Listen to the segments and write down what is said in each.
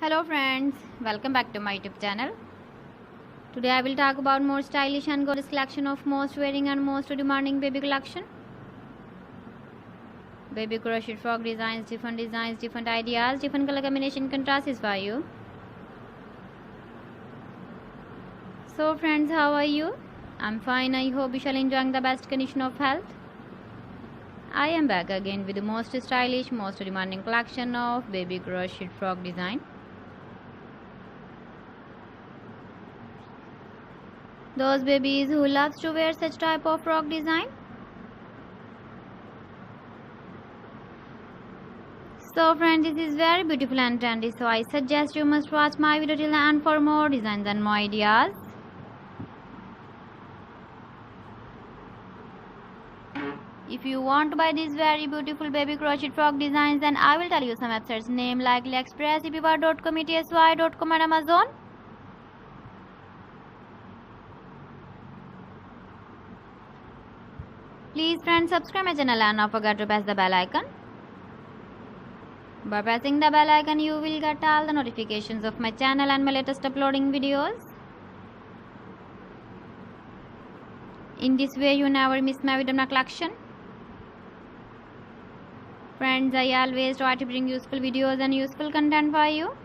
Hello friends, welcome back to my YouTube channel. Today I will talk about more stylish and gorgeous collection of most wearing and most demanding baby collection. Baby crochet frock designs, different ideas, different color combination contrasts for you. So friends, how are you? I'm fine. I hope you shall enjoying the best condition of health. I am back again with the most stylish, most demanding collection of baby crochet frock design. Those babies who loves to wear such type of frock design. So friends, this is very beautiful and trendy, so I suggest you must watch my video till the end for more designs and more ideas. If you want to buy these very beautiful baby crochet frock designs, then I will tell you some websites name like AliExpress, eBay.com, ETSY.com and Amazon. Please friends, subscribe my channel and not forget to press the bell icon. By pressing the bell icon, you will get all the notifications of my channel and my latest uploading videos. In this way, you never miss my video collection. Friends, I always try to bring useful videos and useful content for you.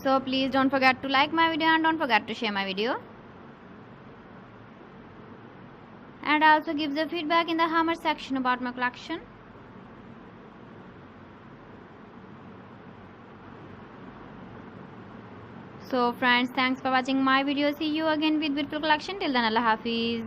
So please don't forget to like my video and don't forget to share my video. And also give the feedback in the comment section about my collection. So friends, thanks for watching my video. See you again with beautiful collection. Till then, Allah Hafiz.